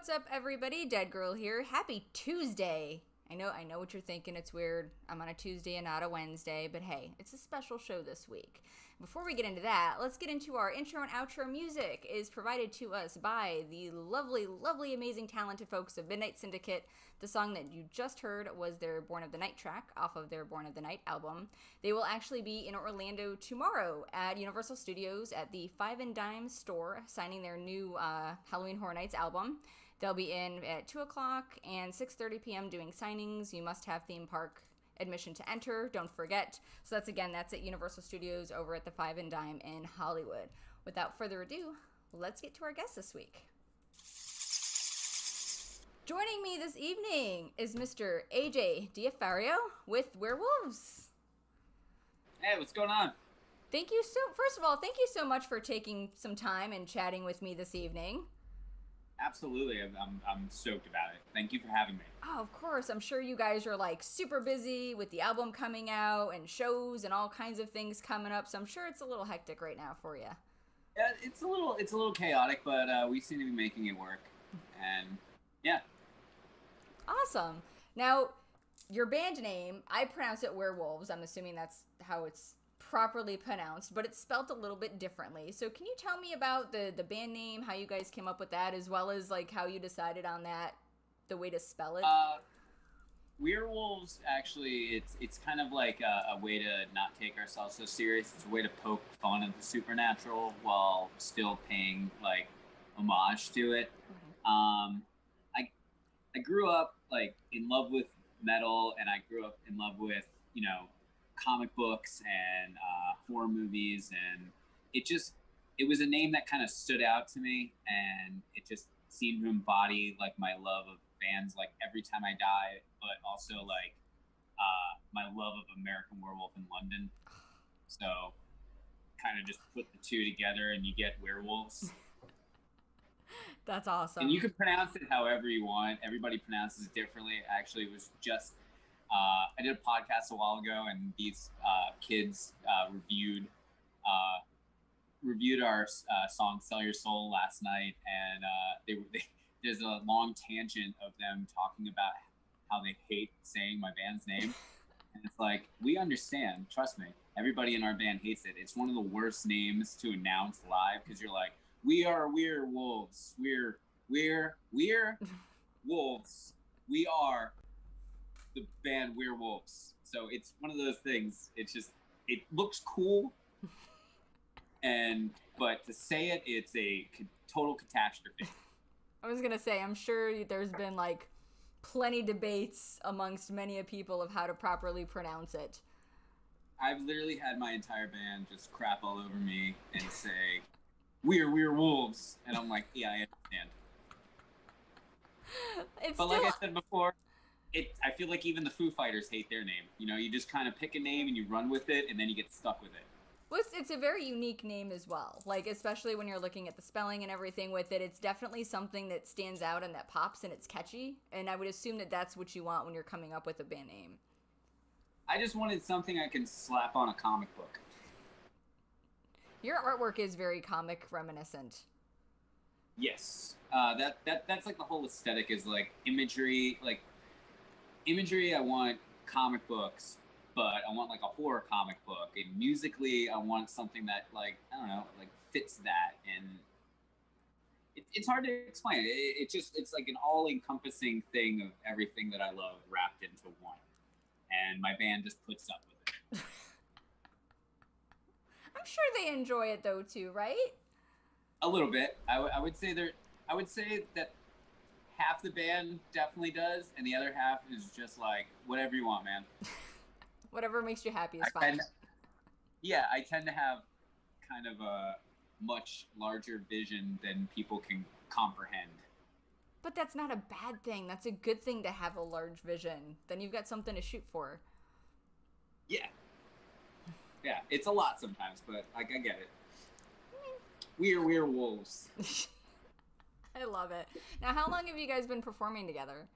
What's up, everybody? Dead Girl here. Happy Tuesday. I know what you're thinking. It's weird. I'm on a Tuesday and not a Wednesday, but hey, it's a special show this week. Before we get into that, let's get into our intro and outro music. It is provided to us by the lovely, lovely, amazing, talented folks of Midnight Syndicate. The song that you just heard was their Born of the Night track off of their Born of the Night album. They will actually be in Orlando tomorrow at Universal Studios at the Five and Dime store, signing their new Halloween Horror Nights album. They'll be in at 2 o'clock and 6:30 p.m. doing signings. You must have theme park admission to enter, don't forget. So that's at Universal Studios over at the Five and Dime in Hollywood. Without further ado, let's get to our guest this week. Joining me this evening is Mr. AJ Diafario with Werewolves. Hey, what's going on? First of all, thank you so much for taking some time and chatting with me this evening. Absolutely, I'm stoked about it. Thank you for having me. Oh, of course. I'm sure you guys are like super busy with the album coming out and shows and all kinds of things coming up. So I'm sure it's a little hectic right now for you. Yeah, it's a little chaotic, but we seem to be making it work. And yeah. Awesome. Now, your band name, I pronounce it Werewolves. I'm assuming that's how it's properly pronounced, but it's spelt a little bit differently. So can you tell me about the band name, how you guys came up with that, as well as like how you decided on that, the way to spell it? Werewolves, actually, it's kind of like a way to not take ourselves so serious. It's a way to poke fun at the supernatural while still paying like homage to it. Mm-hmm. I grew up like in love with metal, and I grew up in love with comic books and horror movies, and it was a name that kind of stood out to me, and it just seemed to embody like my love of bands like Every Time I Die, but also like my love of American Werewolf in London. So kind of just put the two together and you get Werewolves. That's awesome. And you can pronounce it however you want. Everybody pronounces it differently. Actually, it was just I did a podcast a while ago, and these kids reviewed our song "Sell Your Soul" last night, and there's a long tangent of them talking about how they hate saying my band's name, and it's like, we understand. Trust me, everybody in our band hates it. It's one of the worst names to announce live because you're like, we are werewolves. We're wolves. We are the band Werewolves. So it's one of those things. It's just, it looks cool, but to say it, it's a total catastrophe. I was gonna say, I'm sure there's been like plenty debates amongst many people of how to properly pronounce it. I've literally had my entire band just crap all over me and say, we're wolves, and I'm like, yeah, I understand. But like I said before, I feel like even the Foo Fighters hate their name. You just kind of pick a name and you run with it, and then you get stuck with it. Well, it's a very unique name as well. Like, especially when you're looking at the spelling and everything with it, it's definitely something that stands out and that pops and it's catchy. And I would assume that that's what you want when you're coming up with a band name. I just wanted something I can slap on a comic book. Your artwork is very comic reminiscent. Yes. That's like the whole aesthetic is like imagery, I want comic books, but I want like a horror comic book, and musically I want something that like, I don't know, like fits that, and it's hard to explain. It's like an all-encompassing thing of everything that I love wrapped into one, and my band just puts up with it. I'm sure they enjoy it though too, right? A little bit. I would say that half the band definitely does, and the other half is just like, whatever you want, man. Whatever makes you happy is fine. I tend to have kind of a much larger vision than people can comprehend. But that's not a bad thing. That's a good thing to have a large vision. Then you've got something to shoot for. Yeah. Yeah, it's a lot sometimes, but I get it. We're wolves. I love it. Now, how long have you guys been performing together?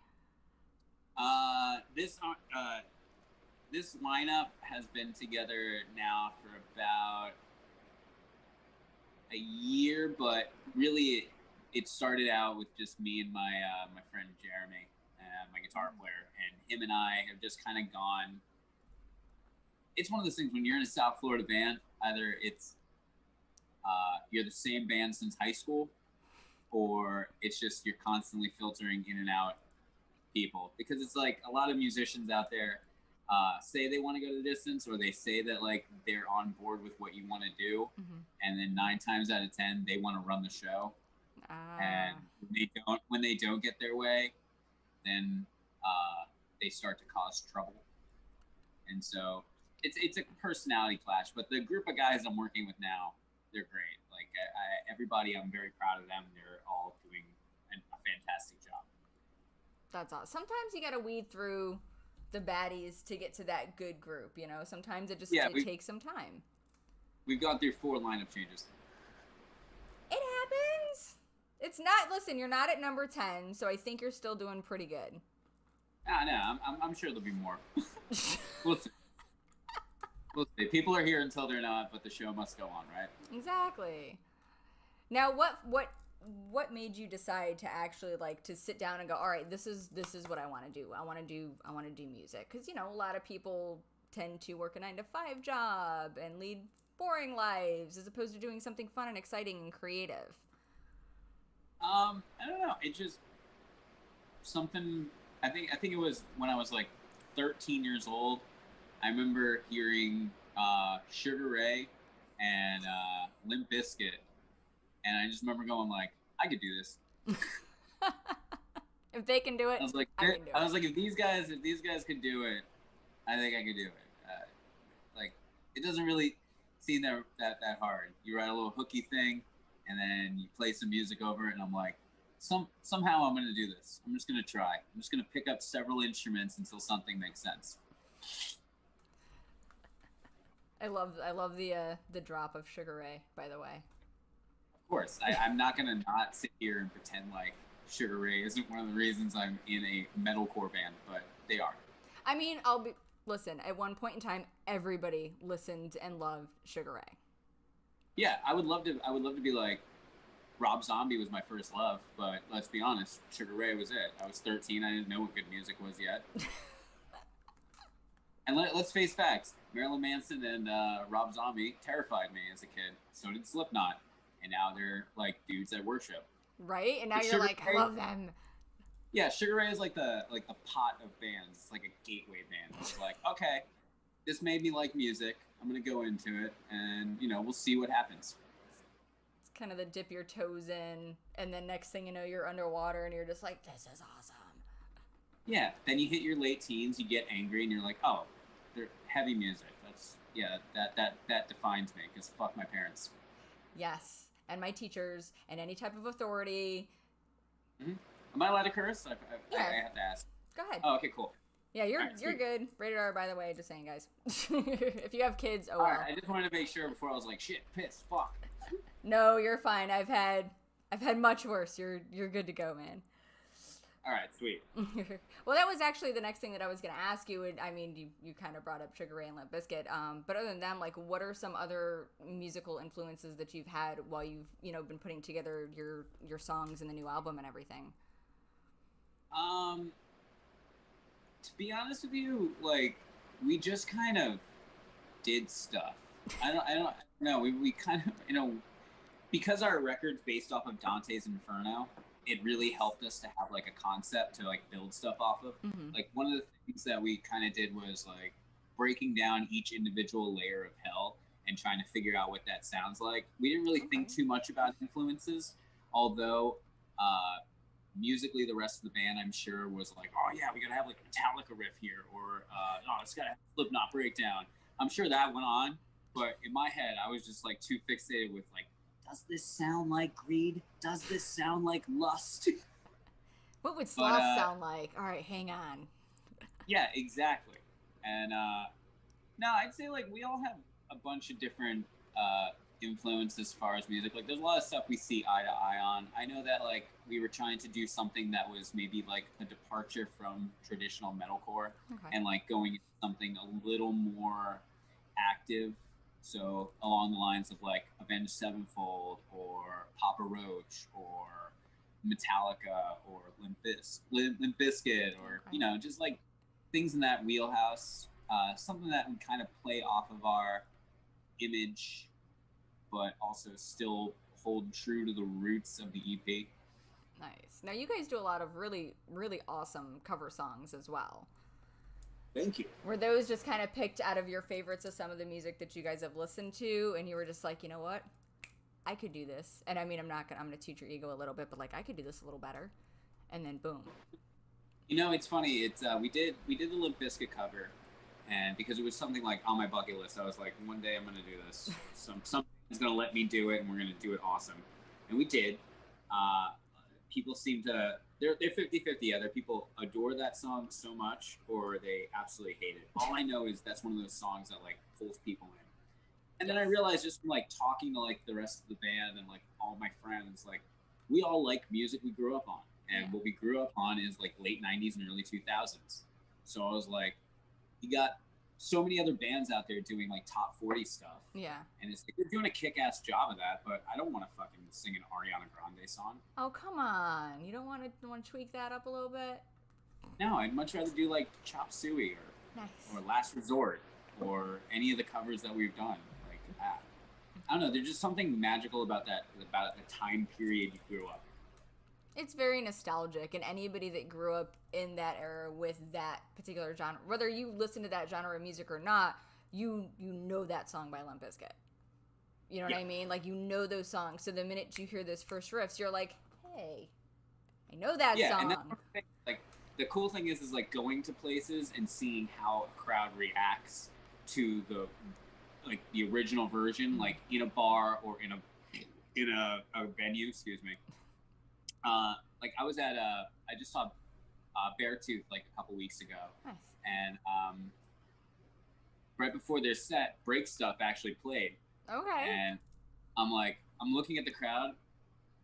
This lineup has been together now for about a year, but really it started out with just me and my friend Jeremy, my guitar player, and him and I have just kind of gone. It's one of those things when you're in a South Florida band, either it's you're the same band since high school, or it's just you're constantly filtering in and out people, because it's like a lot of musicians out there say they want to go the distance, or they say that like they're on board with what you want to do, and then 9 times out of 10 they want to run the show, and when they don't get their way, then they start to cause trouble. And so it's a personality clash. But the group of guys I'm working with now, they're great. Like everybody, I'm very proud of them. They're all doing a fantastic job. That's awesome. Sometimes you got to weed through the baddies to get to that good group. You know, sometimes it takes some time. We've gone through 4 lineup changes. It happens. It's not. Listen, you're not at number 10, so I think you're still doing pretty good. No, I'm sure there'll be more. We'll see. We'll see. People are here until they're not, but the show must go on, right? Exactly. Now, what made you decide to actually like to sit down and go, all right, this is what I want to do. I want to do music, because you know a lot of people tend to work a 9-to-5 job and lead boring lives as opposed to doing something fun and exciting and creative. I don't know. It just something. I think it was when I was like 13 years old. I remember hearing Sugar Ray and Limp Bizkit, and I just remember going like, I could do this. If they can do it, I was like, if these guys could do it, I think I could do it. Like, it doesn't really seem that hard. You write a little hooky thing, and then you play some music over it, and I'm like, somehow I'm going to do this. I'm just going to try. I'm just going to pick up several instruments until something makes sense. I love the drop of Sugar Ray, by the way. Of course, I'm not going to not sit here and pretend like Sugar Ray isn't one of the reasons I'm in a metalcore band, but they are. I mean, listen, at one point in time, everybody listened and loved Sugar Ray. Yeah, I would love to be like, Rob Zombie was my first love, but let's be honest, Sugar Ray was it. I was 13, I didn't know what good music was yet. And let's face facts, Marilyn Manson and Rob Zombie terrified me as a kid. So did Slipknot. And now they're like dudes I worship. Right? And now you're like, I love them. Yeah, Sugar Ray is like the pot of bands. It's like a gateway band. It's like, okay, this made me like music. I'm gonna go into it, and we'll see what happens. It's kind of the dip your toes in, and then next thing you know, you're underwater, and you're just like, this is awesome. Yeah. Then you hit your late teens, you get angry, and you're like, oh, they're heavy music. That defines me, because fuck my parents. Yes. And my teachers, and any type of authority. Mm-hmm. Am I allowed to curse? I have to ask. Go ahead. Oh, okay, cool. Yeah, you're good. Rated R, by the way, just saying, guys. If you have kids, oh well. Alright, I just wanted to make sure before I was like, shit, piss, fuck. No, you're fine. I've had much worse. You're good to go, man. All right, sweet. Well, that was actually the next thing that I was going to ask you. And I mean, you kind of brought up Sugar Ray and Limp Bizkit. But other than them, like, what are some other musical influences that you've had while you've, been putting together your songs and the new album and everything? To be honest with you, like, we just kind of did stuff. I don't know. We kind of, because our record's based off of Dante's Inferno, it really helped us to have like a concept to like build stuff off of. Mm-hmm. Like one of the things that we kind of did was like breaking down each individual layer of hell and trying to figure out what that sounds like. We didn't really think too much about influences, although musically the rest of the band, I'm sure, was like, oh yeah, we gotta have like a Metallica riff here, or it's gotta have a Slipknot breakdown. I'm sure that went on, but in my head, I was just like too fixated with like, does this sound like greed? Does this sound like lust? What would sloth sound like? All right, hang on. Yeah, exactly. And no, I'd say like we all have a bunch of different influence as far as music. Like there's a lot of stuff we see eye to eye on. I know that like we were trying to do something that was maybe like a departure from traditional metalcore, and like going into something a little more active. So along the lines of like Avenged Sevenfold or Papa Roach or Metallica or Limp Bizkit, or Okay. just like things in that wheelhouse. Something that would kind of play off of our image, but also still hold true to the roots of the EP. Nice. Now you guys do a lot of really, really awesome cover songs as well. Thank you. Were those just kind of picked out of your favorites of some of the music that you guys have listened to, and you were just like, you know what, I could do this? And I mean, I'm gonna toot your ego a little bit, but like, I could do this a little better. And then boom. It's funny. It's we did the Limp Bizkit cover, and because it was something like on my bucket list, I was like, one day I'm gonna do this. Something's gonna let me do it, and we're gonna do it awesome. And we did. People seem to they're 50-50. Either people adore that song so much, or they absolutely hate it. All I know is that's one of those songs that like pulls people in. And then I realized, just from like talking to like the rest of the band and like all my friends, like we all like music we grew up on, and what we grew up on is like late '90s and early 2000s. So I was like, you got so many other bands out there doing like top 40 stuff, Yeah. and it's like, they're doing a kick-ass job of that, but I don't want to fucking sing an Ariana Grande song. Oh, come on. You don't want to tweak that up a little bit? No, I'd much rather do like Chop Suey Nice. or Last Resort or any of the covers that we've done. Like that. I don't know. There's just something magical about that, about the time period you grew up. It's very nostalgic, and anybody that grew up in that era with that particular genre, whether you listen to that genre of music or not, you know that song by Limp Bizkit. You know what I mean? Like, you know those songs. So the minute you hear those first riffs, you're like, hey, I know that song. And that's like the cool thing is like going to places and seeing how a crowd reacts to the original version, like in a bar or in a venue. Excuse me. Like I was at I just saw Beartooth like a couple weeks ago. Nice. And right before their set, Break Stuff actually played. Okay. And I'm looking at the crowd,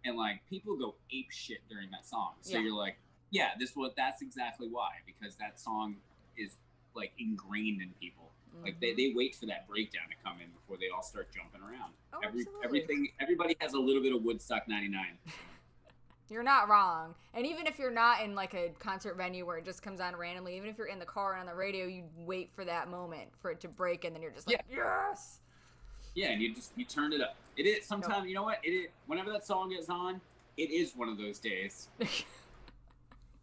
and like people go ape shit during that song. So you're like, yeah, that's exactly why, because that song is like ingrained in people. Mm-hmm. Like they wait for that breakdown to come in before they all start jumping around. Oh, Everybody has a little bit of Woodstock '99. You're not wrong. And even if you're not in like a concert venue where it just comes on randomly, even if you're in the car and on the radio, you wait for that moment for it to break, and then you're just like, yes. Yeah, and you turn it up. It is sometimes, you know what? Whenever that song is on, it is one of those days.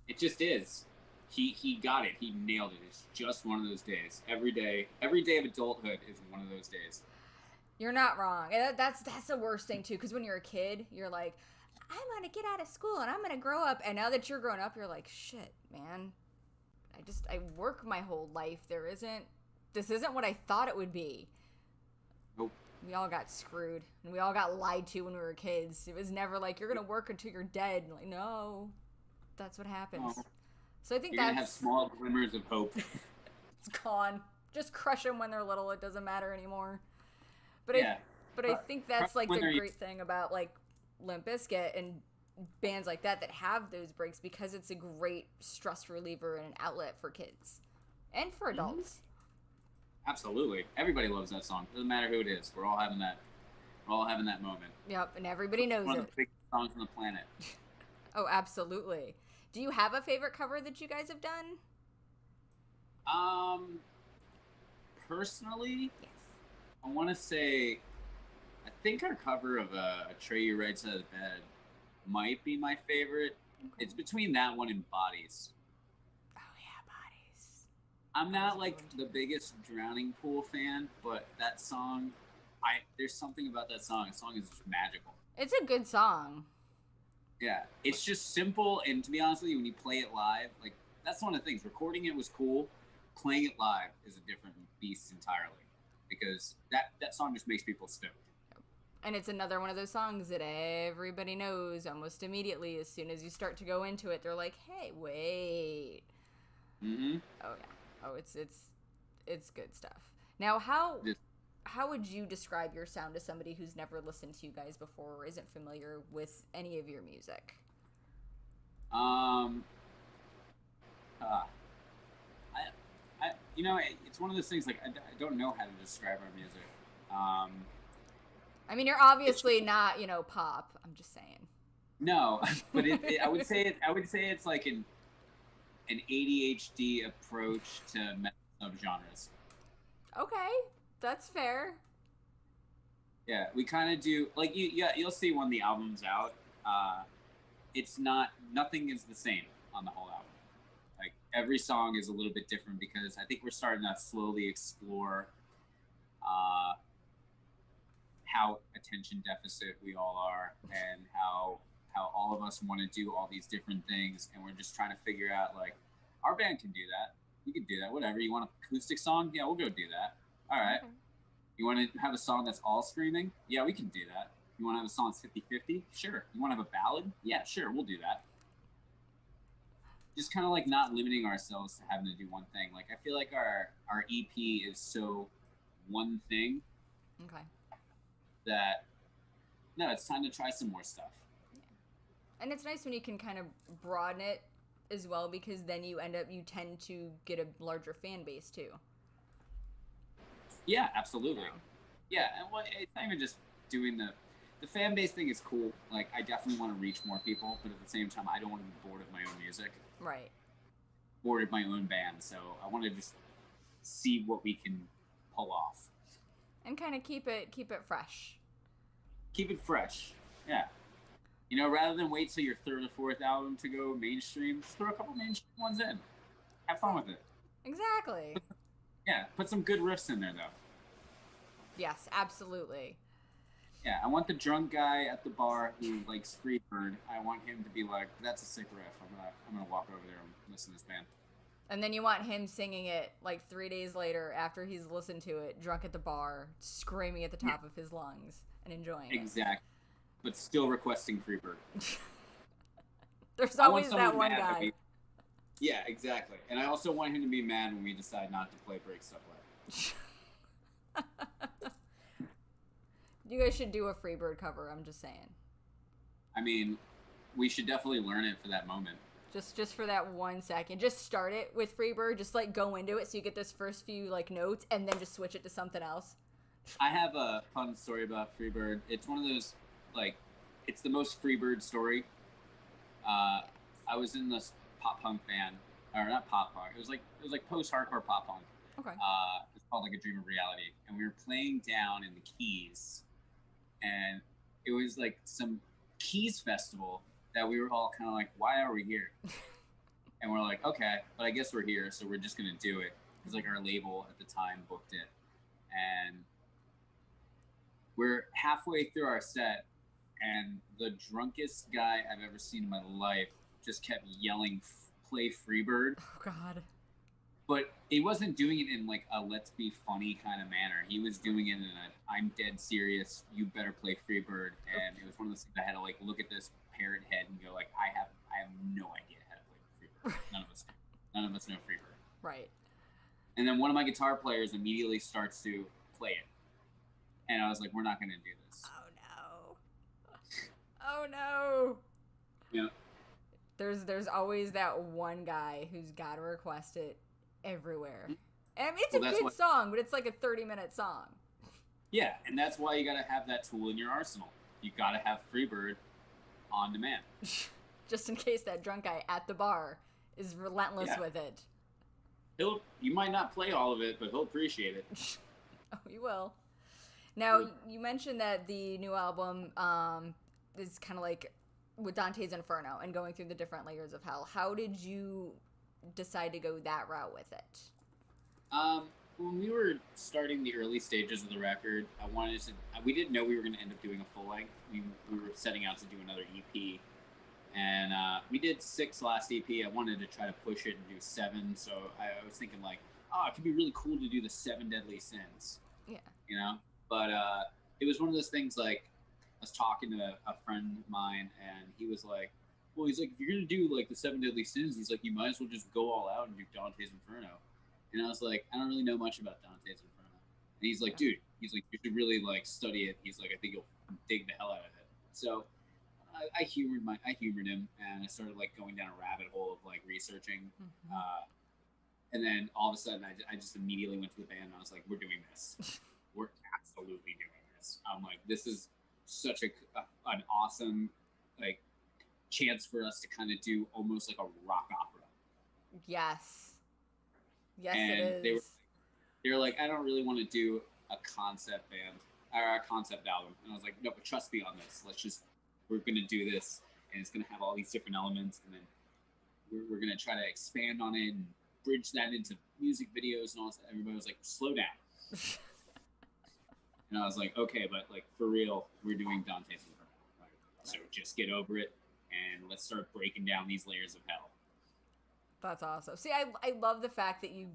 It just is. He got it. He nailed it. It's just one of those days. Every day of adulthood is one of those days. You're not wrong. And that's the worst thing too, because when you're a kid, you're like, I'm gonna get out of school and I'm gonna grow up. And now that you're grown up, you're like, shit, man. I work my whole life. This isn't what I thought it would be. Nope. We all got screwed, and we all got lied to when we were kids. It was never like, you're gonna work until you're dead. Like, no, that's what happens. No. So I think you're gonna have small glimmers of hope. It's gone. Just crush them when they're little. It doesn't matter anymore. But I think that's like the great thing about like Limp Bizkit and bands like that have those breaks, because it's a great stress reliever and an outlet for kids and for adults. Mm-hmm. Absolutely. Everybody loves that song. Doesn't matter who it is. We're all having that moment. Yep, and everybody knows one of the biggest songs on the planet. Oh, absolutely. Do you have a favorite cover that you guys have done? Personally, yes. I want to say, I think our cover of Atreyu Right Side of the Bed might be my favorite. Okay. It's between that one and Bodies. I'm not like the biggest Drowning Pool fan, but that song, there's something about that song. The song is just magical. It's a good song. Yeah, it's just simple, and to be honest with you, when you play it live, like that's one of the things. Recording it was cool. Playing it live is a different beast entirely, because that song just makes people stoked. And it's another one of those songs that everybody knows almost immediately. As soon as you start to go into it, they're like, "Hey, wait." Mm-hmm. Oh yeah. Oh, it's good stuff. Now, how would you describe your sound to somebody who's never listened to you guys before or isn't familiar with any of your music? It's one of those things, like I don't know how to describe our music. I mean, you're obviously not, pop. I'm just saying. No, but I would say it's like an ADHD approach to metal subgenres. Okay, that's fair. Yeah, we kind of do like you'll see when the album's out. It's not nothing is the same on the whole album. Like every song is a little bit different because I think we're starting to slowly explore uh, how attention deficit we all are and how all of us want to do all these different things, and we're just trying to figure out like our band can do that. We can do that. Whatever. You want an acoustic song? Yeah, we'll go do that. All right. Okay. You want to have a song that's all screaming? Yeah, we can do that. You want to have a song that's 50-50? Sure. You want to have a ballad? Yeah, sure, we'll do that. Just kind of like not limiting ourselves to having to do one thing. Like I feel like our EP is so one thing Okay. that no, it's time to try some more stuff. And it's nice when you can kind of broaden it as well, because then you tend to get a larger fan base too. Yeah, absolutely. Yeah, and it's not even just doing the fan base thing is cool. Like I definitely want to reach more people, but at the same time, I don't want to be bored of my own music, Right. bored of my own band. So I want to just see what we can pull off. And kind of keep it fresh. Keep it fresh. Yeah. You know, rather than wait till your third or fourth album to go mainstream, just throw a couple mainstream ones in. Have fun with it. Exactly. Yeah, put some good riffs in there though. Yes, absolutely. Yeah, I want the drunk guy at the bar who likes Freebird. I want him to be like, "That's a sick riff. I'm gonna walk over there and listen to this band." And then you want him singing it like 3 days later after he's listened to it, drunk at the bar, screaming at the top of his lungs and enjoying it. Exactly. But still requesting Freebird. There's I want always someone that one mad guy. Yeah, exactly. And I also want him to be mad when we decide not to play Break Stuff Live. You guys should do a Freebird cover, I'm just saying. I mean, we should definitely learn it for that moment. Just for that 1 second. Just start it with Freebird, just like go into it so you get this first few like notes and then just switch it to something else. I have a fun story about Freebird. It's one of those, like, it's the most Freebird story. I was in this pop punk band, or not pop punk. It was like post hardcore pop punk. Okay. It's called like A Dream of Reality, and we were playing down in the Keys, and it was like some Keys festival that we were all kind of like, why are we here? And we're like, okay, but I guess we're here, so we're just gonna do it. Because like our label at the time booked it, and we're halfway through our set, and the drunkest guy I've ever seen in my life just kept yelling, "Play Freebird." Oh God. But he wasn't doing it in like a let's be funny kind of manner. He was doing it in a I'm dead serious, you better play Freebird. And it was one of those things I had to like look at this parrot head and go like, I have no idea how to play Freebird. None of us know Freebird. Right. And then one of my guitar players immediately starts to play it. And I was like, we're not gonna do this. Oh no. Oh no. Yeah. There's always that one guy who's got to request it everywhere. And I mean, it's a good song, but it's like a 30-minute song. Yeah, and that's why you gotta have that tool in your arsenal. You gotta have Freebird on demand. Just in case that drunk guy at the bar is relentless with it. You might not play all of it, but he'll appreciate it. Oh, you will. Now, you mentioned that the new album is kind of like with Dante's Inferno and going through the different layers of hell. How did you decide to go that route with it? When we were starting the early stages of the record, we didn't know we were going to end up doing a full length. We were setting out to do another EP, and we did 6 last EP. I wanted to try to push it and do 7, so I was thinking like, it could be really cool to do the 7 Deadly Sins. Yeah. You know? But it was one of those things like, I was talking to a friend of mine, and he was like, well, he's like, if you're going to do like the 7 Deadly Sins, he's like, you might as well just go all out and do Dante's Inferno. And I was like, I don't really know much about Dante's Inferno. And he's like, dude, you should really like study it. He's like, I think you'll dig the hell out of it. So I humored him, and I started like going down a rabbit hole of like researching. Mm-hmm. And then all of a sudden I just immediately went to the band and I was like, we're doing this. We're absolutely doing this. I'm like, this is such an awesome like chance for us to kind of do almost like a rock opera. Yes. Yes, And it they is. were like, I don't really want to do a concept band or a concept album. And I was like, no, but trust me on this. We're going to do this, and it's going to have all these different elements, and then we're going to try to expand on it and bridge that into music videos and all that. Everybody was like, slow down. And I was like, okay, but like for real, we're doing Dante's Inferno. Right? So just get over it, and let's start breaking down these layers of hell. That's awesome. See, I love the fact that you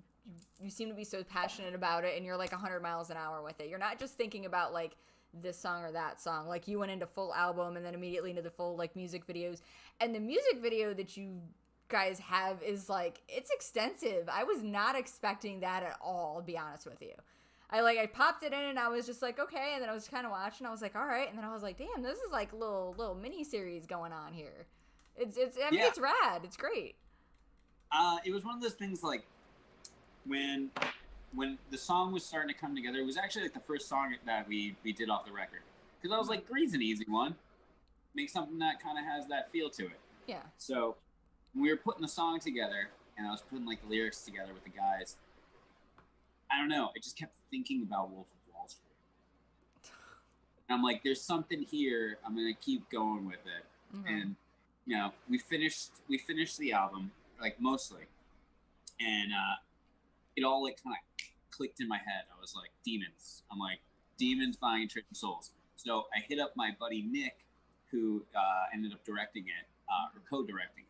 seem to be so passionate about it, and you're like 100 miles an hour with it. You're not just thinking about like this song or that song. Like you went into full album and then immediately into the full like music videos. And the music video that you guys have is like, it's extensive. I was not expecting that at all, to be honest with you. I popped it in and I was just like, okay, and then I was kind of watching. I was like, all right, and then I was like, damn, this is like a little mini series going on here. I mean, it's rad. It's great. It was one of those things like when the song was starting to come together. It was actually like the first song that we did off the record, because I was like, Green's an easy one. Make something that kind of has that feel to it. Yeah. So when we were putting the song together, and I was putting like the lyrics together with the guys, I don't know, I just kept thinking about Wolf of Wall Street. And I'm like, there's something here. I'm gonna keep going with it. Mm-hmm. And you know, we finished the album, like mostly, and it all like kind of clicked in my head. I was like, demons. I'm like, demons buying Trading Souls. So I hit up my buddy Nick, who ended up directing it or co-directing it.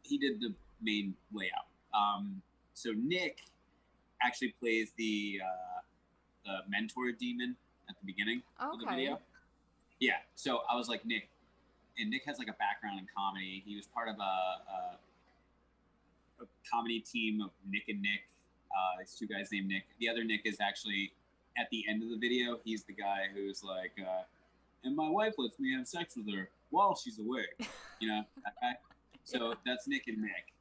He did the main layout. So Nick actually plays the mentor demon at the beginning of the video. Yeah. So I was like, Nick, and Nick has like a background in comedy. He was part of a comedy team of Nick and Nick. These two guys named Nick. The other Nick is actually at the end of the video. He's the guy who's like, and my wife lets me have sex with her while she's awake. You know, that guy. So yeah. That's Nick and Nick.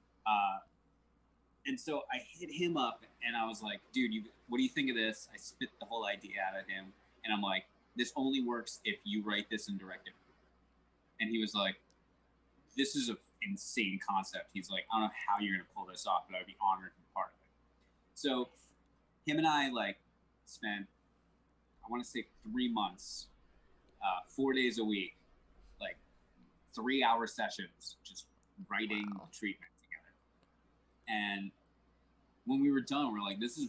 And so I hit him up and I was like, dude, what do you think of this? I spit the whole idea out of him. And I'm like, this only works if you write this and direct it. And he was like, this is an insane concept. He's like, I don't know how you're going to pull this off, but I'd be honored to be part of it. So him and I like spent, I want to say 3 months, 4 days a week, like 3-hour sessions, just writing treatment together. And when we were done, we're like, this is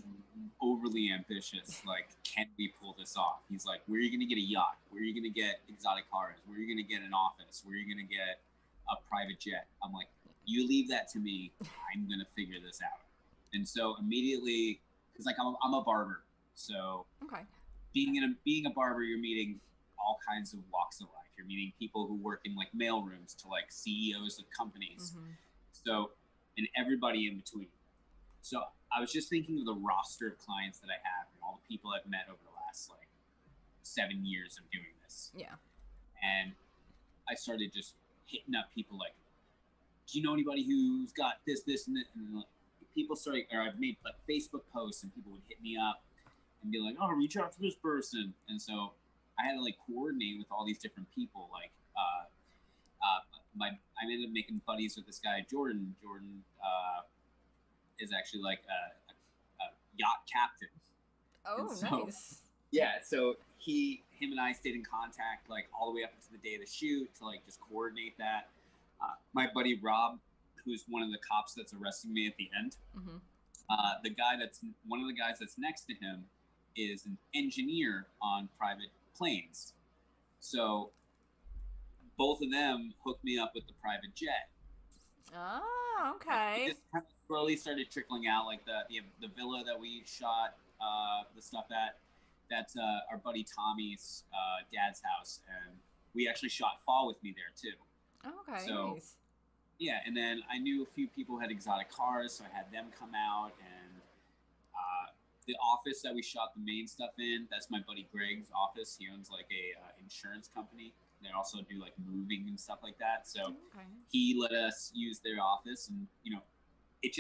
overly ambitious. Like, can we pull this off? He's like, where are you going to get a yacht? Where are you going to get exotic cars? Where are you going to get an office? Where are you going to get a private jet? I'm like, you leave that to me. I'm going to figure this out. And so immediately, because like I'm a barber. So being a barber, you're meeting all kinds of walks of life. You're meeting people who work in like mailrooms to like CEOs of companies. Mm-hmm. So, and everybody in between. So I was just thinking of the roster of clients that I have and all the people I've met over the last like 7 years of doing this. Yeah. And I started just hitting up people like, do you know anybody who's got this, and that? And like, people started, or I've made like Facebook posts and people would hit me up and be like, oh, reach out to this person. And so I had to like coordinate with all these different people. Like, I ended up making buddies with this guy, Jordan. Jordan is actually like a yacht captain. Oh, so, nice. Yeah, so him and I stayed in contact like all the way up to the day of the shoot to like just coordinate that. My buddy Rob, who's one of the cops that's arresting me at the end, mm-hmm. One of the guys that's next to him is an engineer on private planes. So both of them hooked me up with the private jet. Oh, okay. It just kind of slowly started trickling out, like the villa that we shot the stuff at. That's our buddy Tommy's dad's house, and we actually shot Fall with Me there too. Okay, so, nice. Yeah, and then I knew a few people had exotic cars, so I had them come out, and the office that we shot the main stuff in, that's my buddy Greg's office. He owns like a insurance company. They also do like moving and stuff like that. So he let us use their office, and you know, it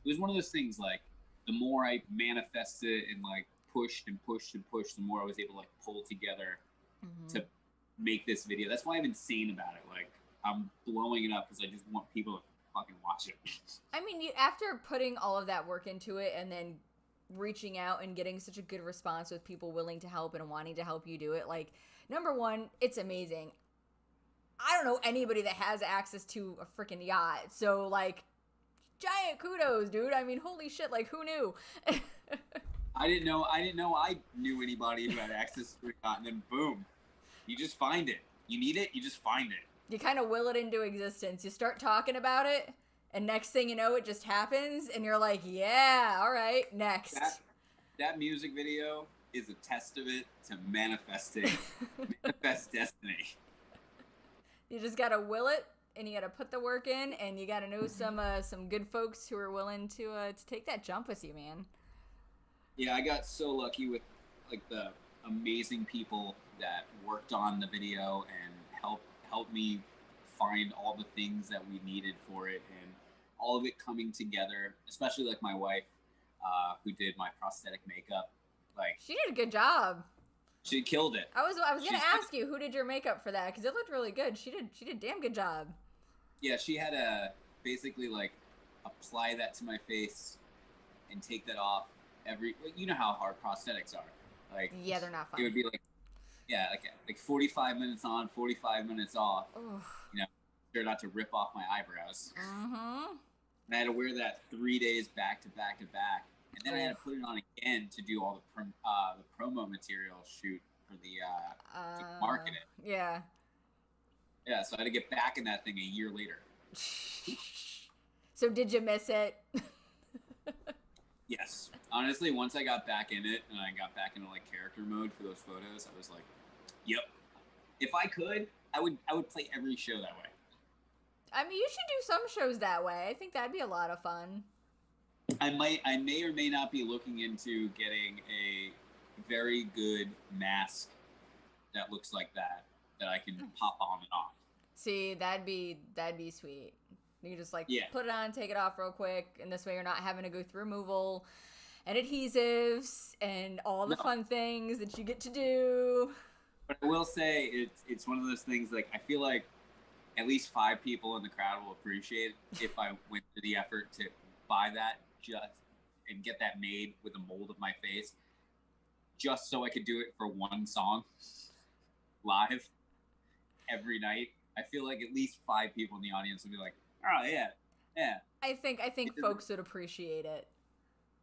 was one of those things like the more I manifested and like pushed, the more I was able to like pull together to make this video. That's why I'm insane about it. Like I'm blowing it up because I just want people to fucking watch it. I mean, after putting all of that work into it and then reaching out and getting such a good response with people willing to help and wanting to help you do it, like, number one, it's amazing. I don't know anybody that has access to a freaking yacht, so, like, giant kudos, dude. I mean, holy shit, like, who knew? I didn't know I knew anybody who had access to a yacht, and then boom, you just find it. You need it, you just find it. You kind of will it into existence. You start talking about it, and next thing you know, it just happens, and you're like, yeah, all right, next. That music video is a testament to manifest destiny. You just gotta will it, and you gotta put the work in, and you gotta know some good folks who are willing to take that jump with you, man. Yeah, I got so lucky with like the amazing people that worked on the video and helped me find all the things that we needed for it, and all of it coming together. Especially like my wife, who did my prosthetic makeup. Like, she did a good job. She killed it. I was gonna ask you, who did your makeup for that? Because it looked really good. She did a damn good job. Yeah, she had to basically like apply that to my face and take that off you know how hard prosthetics are. Like, yeah, they're not fun. It would be like, yeah, like 45 minutes on, 45 minutes off. Oof. You know, sure not to rip off my eyebrows. Mm-hmm. And I had to wear that 3 days back to back to back. And then I had to put it on again to do all the promo material shoot for to market it. Yeah. Yeah, so I had to get back in that thing a year later. So did you miss it? Yes. Honestly, once I got back in it and I got back into like character mode for those photos, I was like, yep. If I could, I would play every show that way. I mean, you should do some shows that way. I think that'd be a lot of fun. I may or may not be looking into getting a very good mask that looks like that I can pop on and off. See, that'd be sweet. You can just like put it on, take it off real quick, and this way you're not having to go through removal and adhesives and all the fun things that you get to do. But I will say it's one of those things, like, I feel like at least 5 people in the crowd will appreciate it if I went through the effort to buy that and get that made with a mold of my face, just so I could do it for one song live every night. I feel like at least 5 people in the audience would be like, oh yeah. I think folks would appreciate it.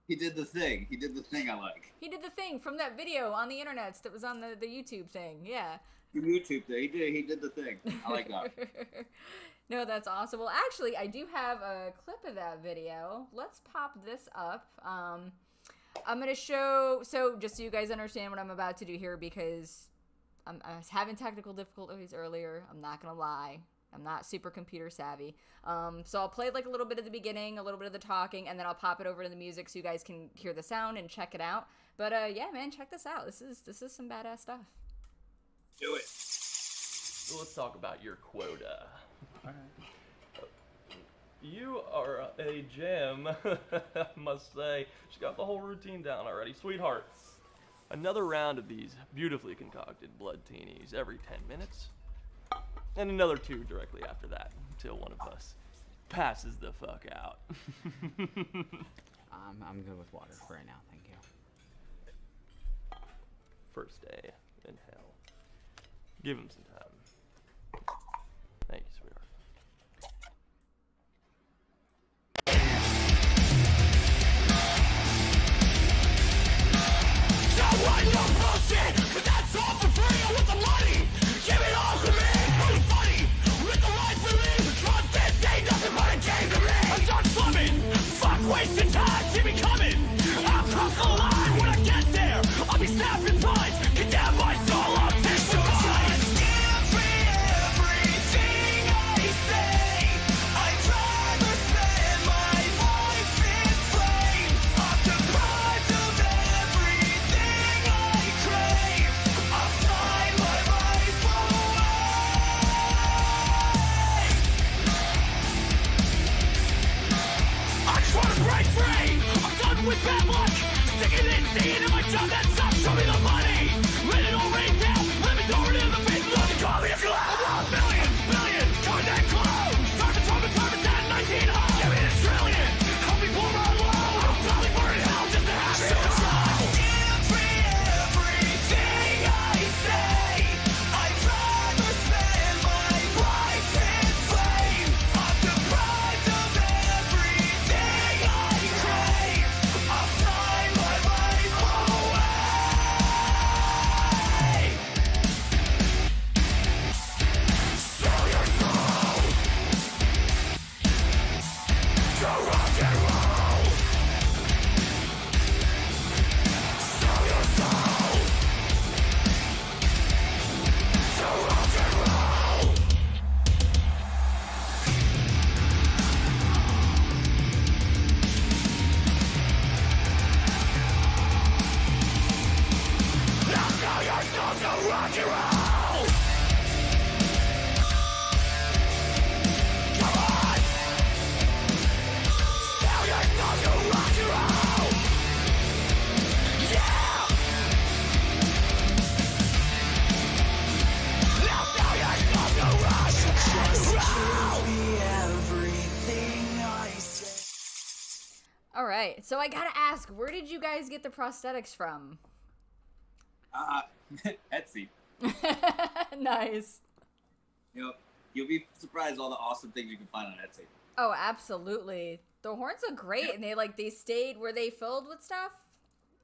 He did the thing. He did the thing I like. He did the thing from that video on the internet that was on the YouTube thing. Yeah. The YouTube thing. He did the thing. I like that. No, that's awesome. Well, actually, I do have a clip of that video. Let's pop this up. I'm going to show, so just so you guys understand what I'm about to do here, because I was having technical difficulties earlier. I'm not going to lie. I'm not super computer savvy. So I'll play like a little bit of the beginning, a little bit of the talking, and then I'll pop it over to the music so you guys can hear the sound and check it out. But yeah, man, check this out. This is some badass stuff. Do it. So let's talk about your quota. All right. You are a gem, I must say. She got the whole routine down already. Sweetheart, another round of these beautifully concocted blood teenies every 10 minutes. And another 2 directly after that, until one of us passes the fuck out. I'm good with water for right now, thank you. First day in hell. Give him some time. Thank you, sweetheart. So what, no bullshit, but that's all for free. I want the money, give it all to me. Really funny, with the life we live, trust ain't nothing but a game to me. I'm done slumming, fuck wasting time, keep me coming. I'll cross the line when I get there. I'll be snapping pines, condemn my soul, I'll take the vines. Everything I say, I'd rather spend my life in flames. I'm deprived of everything I crave. I'll sign my life away. I just wanna break free. I'm done with bad luck. Sticking it, seeing in my job, that's up. Show me the money. Let it all rain down. Let me throw it in the face. Love to call me if you have. Billions, billions, coming down. right. So I gotta ask, where did you guys get the prosthetics from? Etsy. Nice. You know, you'll be surprised all the awesome things you can find on Etsy. Oh, absolutely. The horns look great, and they stayed. Were they filled with stuff?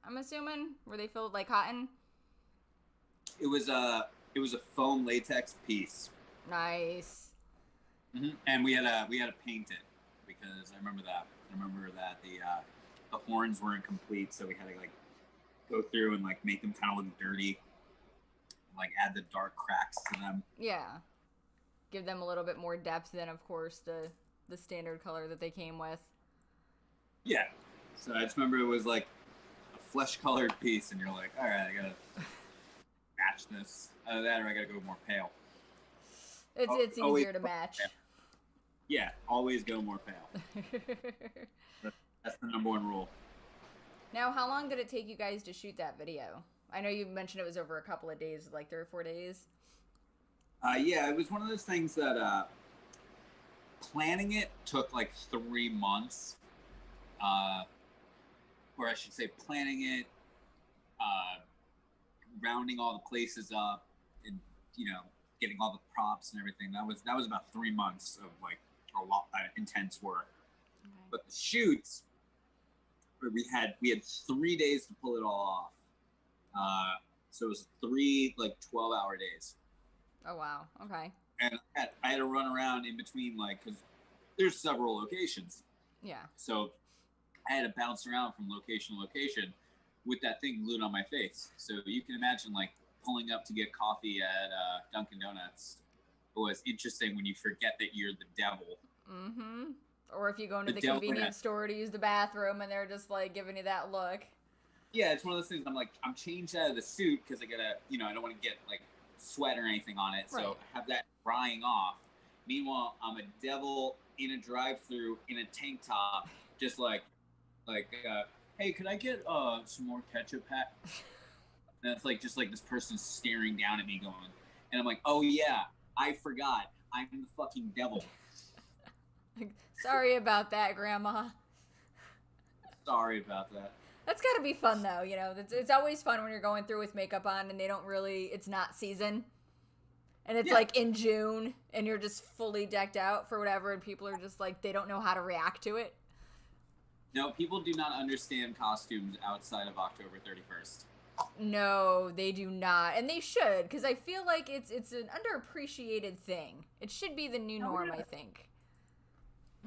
I'm assuming. Were they filled like cotton? It was a foam latex piece. Nice. And we had to paint it because I remember that the horns weren't complete, so we had to like go through and like make them kind of look dirty, like add the dark cracks to them. Yeah. Give them a little bit more depth than, of course, the standard color that they came with. Yeah. So I just remember it was like a flesh-colored piece, and you're like, all right, I gotta match this. Either that, or I gotta go more pale. It's always easier to match. Yeah, always go more pale. That's the number one rule. Now, how long did it take you guys to shoot that video? I know you mentioned it was over a couple of days, like 3 or 4 days. Yeah, it was one of those things that planning it took like 3 months. Or I should say planning it, rounding all the places up, and getting all the props and everything. That was about 3 months of like a lot intense work. Okay. But the shoots, we had 3 days to pull it all off. So it was 3 like 12-hour days. Oh wow. Okay. And I had to run around in between, like, because there's several locations. Yeah. So I had to bounce around from location to location with that thing glued on my face. So you can imagine, like, pulling up to get coffee at Dunkin' Donuts was interesting when you forget that you're the devil. Mm-hmm. Or if you go into The the devil convenience store to use the bathroom and they're just, like, giving you that look. Yeah, it's one of those things. I'm changed out of the suit because I gotta, I don't want to get, like, sweat or anything on it. So Right. I have that drying off. Meanwhile, I'm a devil in a drive-thru in a tank top, just like, hey, could I get some more ketchup, Pat? And it's like, just like this person staring down at me going, and I'm like, oh yeah, I forgot. I'm the fucking devil. Sorry about that, Grandma. Sorry about that. That's gotta be fun, though, It's always fun when you're going through with makeup on and they don't really, it's not season. And it's like in June and you're just fully decked out for whatever and people are just like, they don't know how to react to it. No, people do not understand costumes outside of October 31st. No, they do not. And they should, because I feel like it's an underappreciated thing. It should be the new norm, I think.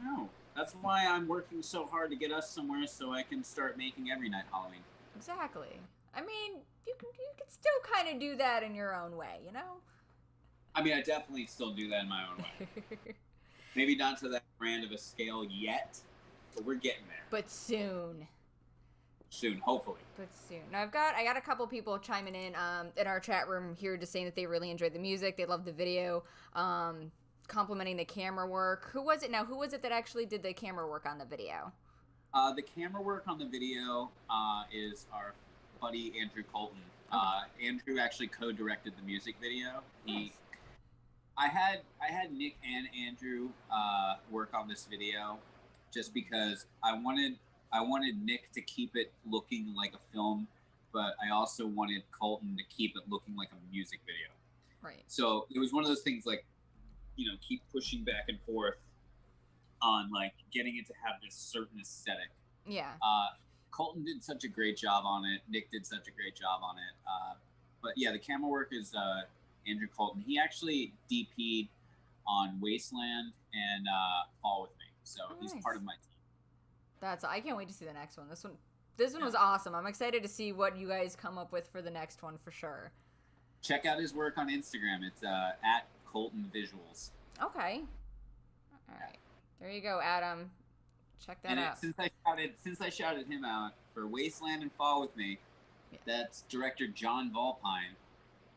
No. That's why I'm working so hard to get us somewhere so I can start making every night Halloween. Exactly. I mean, you can still kind of do that in your own way, I mean, I definitely still do that in my own way. Maybe not to that grand of a scale yet, but we're getting there. But soon. Soon, hopefully. But soon. Now I got a couple people chiming in our chat room here just saying that they really enjoyed the music, they loved the video, complimenting the camera work. Who was it that actually did the camera work on the video? The camera work on the video is our buddy Andrew Colton. Andrew actually co-directed the music video. Nice. I had Nick and Andrew work on this video just because I wanted Nick to keep it looking like a film, but I also wanted Colton to keep it looking like a music video. Right. So it was one of those things like, keep pushing back and forth on like getting it to have this certain aesthetic. Yeah. Colton did such a great job on it. Nick did such a great job on it. But yeah, the camera work is Andrew Colton. He actually DP'd on Wasteland and Fall With Me. So he's nice. part of my team. I can't wait to see the next one. This one was awesome. I'm excited to see what you guys come up with for the next one for sure. Check out his work on Instagram. It's at Colton Visuals. Okay. All right. There you go, Adam. Check that out. Since I shouted him out for Wasteland and Fall With Me, that's director John Volpine.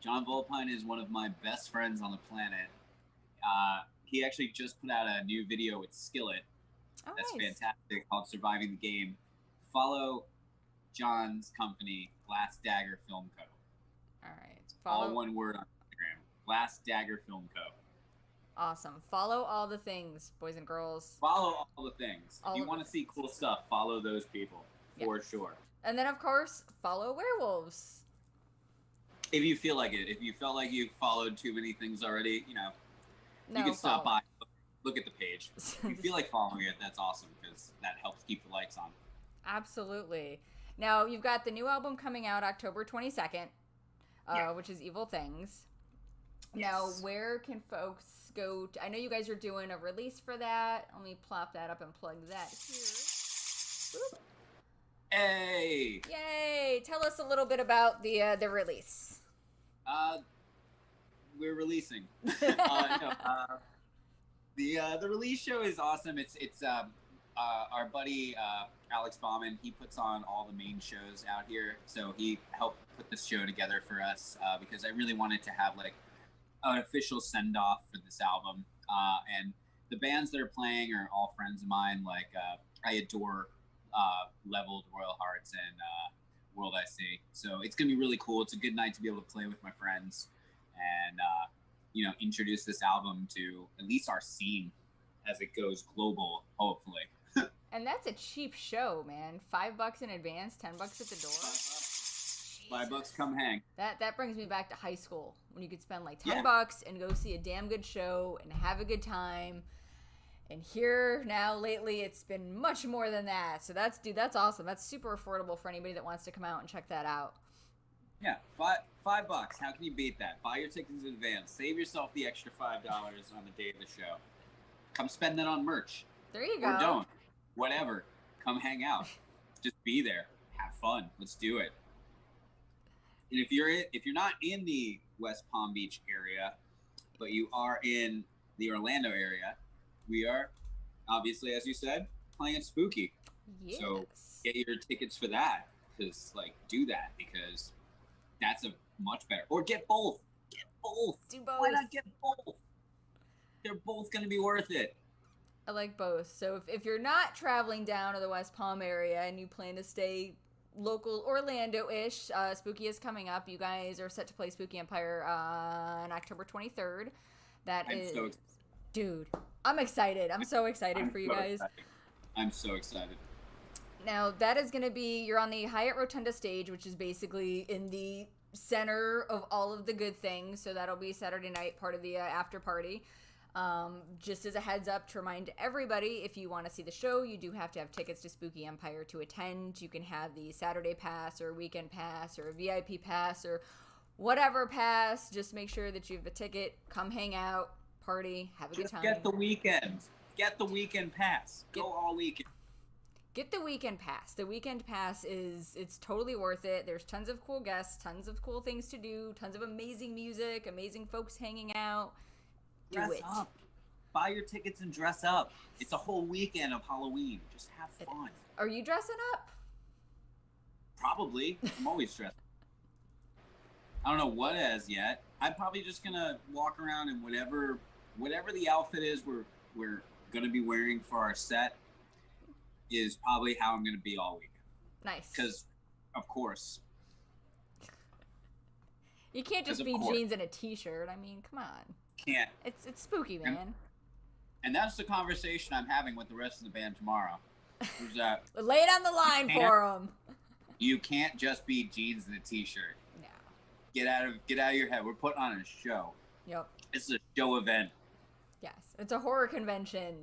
John Volpine is one of my best friends on the planet. He actually just put out a new video with Skillet. Oh, That's nice. fantastic, called Surviving the Game. Follow John's company, Glass Dagger Film Co. All right. All one word on Instagram. Glass Dagger Film Co. Awesome. Follow all the things, boys and girls. Follow all the things. All If you of want the to see cool stuff, follow those people for sure. And then, of course, follow werewolves. If you feel like it, if you felt like you followed too many things already, you know, No, you can stop follow. by, look at the page. If you feel like following it, that's awesome because that helps keep the lights on. Absolutely. Now, you've got the new album coming out October 22nd, which is Evil Things. Now, Yes. where can folks go? I know you guys are doing a release for that. Let me plop that up and plug that here. Whoop. Hey, Yay! Tell us a little bit about the release. we're releasing. The release show is awesome. It's our buddy Alex Bauman. He puts on all the main shows out here, so he helped put this show together for us because I really wanted to have like an official send off for this album. And the bands that are playing are all friends of mine. Like I adore Leveled, Royal Hearts, and World I See. So it's gonna be really cool. It's a good night to be able to play with my friends and introduce this album to at least our scene as it goes global, hopefully. And that's a cheap show, man. $5 in advance, $10 at the door. $5, come hang. That brings me back to high school when you could spend like $10 Yeah. and go see a damn good show and have a good time. And here now lately it's been much more than that. So that's awesome. That's super affordable for anybody that wants to come out and check that out. Yeah, $5. How can you beat that? Buy your tickets in advance. Save yourself the extra $5 on the day of the show. Come spend that on merch. There you go. Or don't. Whatever. Come hang out. Just be there. Have fun. Let's do it. And if you're not in the West Palm Beach area, but you are in the Orlando area, we are obviously, as you said, playing at Spooky. Yes. So get your tickets for that. Because do that because that's a much better. Or get both. Get both. Do both. Why not get both? They're both going to be worth it. I like both. So if you're not traveling down to the West Palm area and you plan to stay local Orlando-ish, Spooky is coming up. You guys are set to play Spooky Empire on October 23rd. Dude, I'm excited. I'm so excited for you guys. I'm so excited. Now, that is going to be, you're on the Hyatt Rotunda stage, which is basically in the center of all of the good things. So that'll be Saturday night, part of the after party. Just as a heads up to remind everybody, if you want to see the show, you do have to have tickets to Spooky Empire to attend. You can have the Saturday pass or weekend pass or a VIP pass or whatever pass. Just make sure that you have a ticket. Come hang out, party, have a good time. Get the weekend. Get the weekend pass. Go all weekend. Get the weekend pass. The weekend pass it's totally worth it. There's tons of cool guests, tons of cool things to do, tons of amazing music, amazing folks hanging out. Dress up. Buy your tickets and dress up. It's a whole weekend of Halloween. Just have fun. Are you dressing up? Probably. I'm always dressed. I don't know what as yet. I'm probably just gonna walk around in whatever the outfit is we're gonna be wearing for our set is probably how I'm gonna be all weekend. Nice. Because, of course. You can't just be jeans and a t-shirt. I mean, come on. Can't. It's spooky, man. And that's the conversation I'm having with the rest of the band tomorrow. Is that Lay it on the line for them. you can't just be jeans and a t-shirt. No. Get out of your head. We're putting on a show. Yep. It's a show event. Yes. It's a horror convention.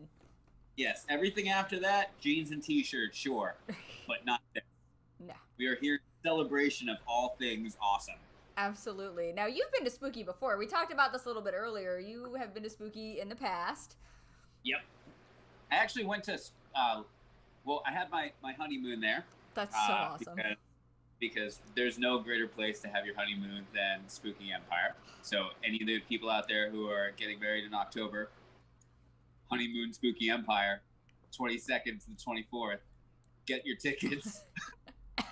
Yes, everything after that, jeans and t-shirts, sure, but not this. No. We are here in celebration of all things awesome. Absolutely. Now, you've been to Spooky before. We talked about this a little bit earlier. You have been to Spooky in the past. Yep. I actually went to, I had my honeymoon there. That's so awesome. Because there's no greater place to have your honeymoon than Spooky Empire. So any of the people out there who are getting married in October, honeymoon Spooky Empire, 22nd to the 24th, get your tickets.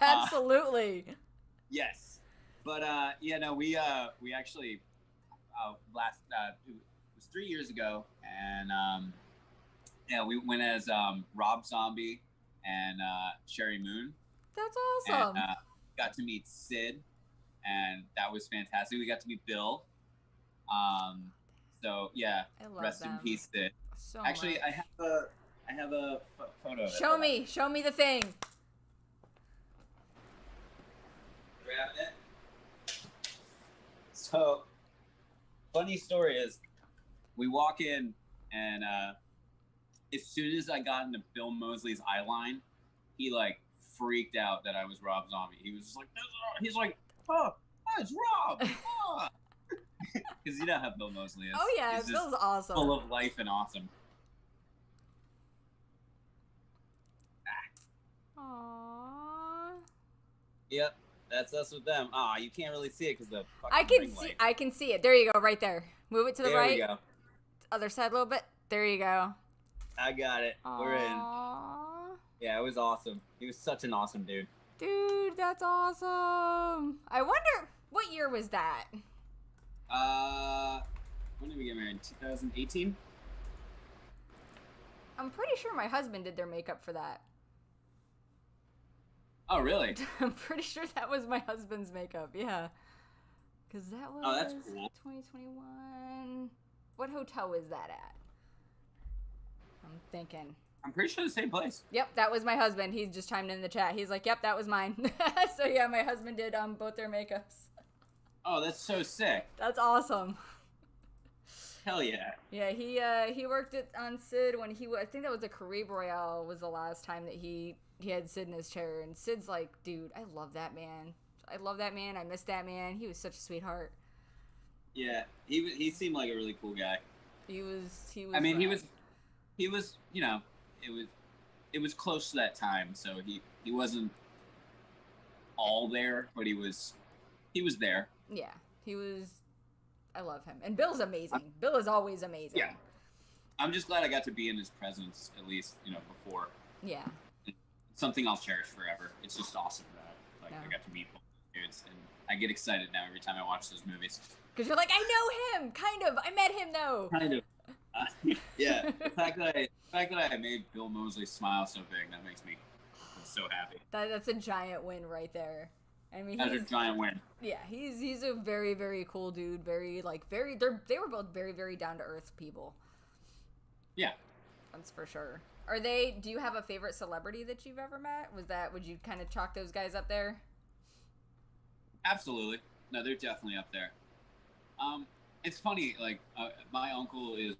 Absolutely. Yes. But we actually it was 3 years ago, and we went as Rob Zombie and Sherry Moon. That's awesome. And got to meet Sid, and that was fantastic. We got to meet Bill. So yeah, I love rest them in peace, Sid. so Actually, much. I have a photo. Of it. Show me the thing. Grabbing it. So, funny story is, we walk in, and as soon as I got into Bill Moseley's eye line, he like freaked out that I was Rob Zombie. He was just like, he's like, oh, it's Rob. Because you know how Bill Moseley is. Oh yeah, He's just Bill's awesome. full of life and awesome. Aww. Yep, that's us with them. Ah, you can't really see it because the I fucking can ring see. light. I can see it. There you go, right there. Move it to the There right. we go. Other side a little bit. There you go. I got it. We're in. Aww. Yeah, it was awesome. He was such an awesome dude. Dude, that's awesome. I wonder what year was that? When did we get married? 2018? I'm pretty sure my husband did their makeup for that. Oh, really? I'm pretty sure that was my husband's makeup. Yeah. Cuz that was Oh, that's cool. 2021. What hotel was that at? I'm thinking. I'm pretty sure the same place. Yep, that was my husband. He just chimed in the chat. He's like, "Yep, that was mine." So yeah, my husband did both their makeups. Oh, that's so sick. That's awesome. Hell yeah. Yeah, he worked on Sid when I think that was a Caribe Royale was the last time that he had Sid in his chair, and Sid's like, dude, I love that man. I miss that man. He was such a sweetheart. Yeah, he seemed like a really cool guy. He was. I mean, rad. he was, you know, it was close to that time, so he wasn't all there, but he was there. Yeah, he was. I love him, and Bill's amazing. Bill is always amazing. Yeah. I'm just glad I got to be in his presence, at least, you know, before. Yeah. It's something I'll cherish forever. It's just awesome that I Yeah. got to meet both those dudes, and I get excited now every time I watch those movies. Because you're like, I know him, kind of. I met him though. Kind of. Yeah. The fact that I made Bill Moseley smile so big, that makes me so happy. That's a giant win right there. I mean, That's a giant win. yeah, he's a very, very cool dude. Very they were both very, very down to earth people. Yeah. That's for sure. Do you have a favorite celebrity that you've ever met? Would you kind of chalk those guys up there? Absolutely. No, they're definitely up there. It's funny, like, my uncle is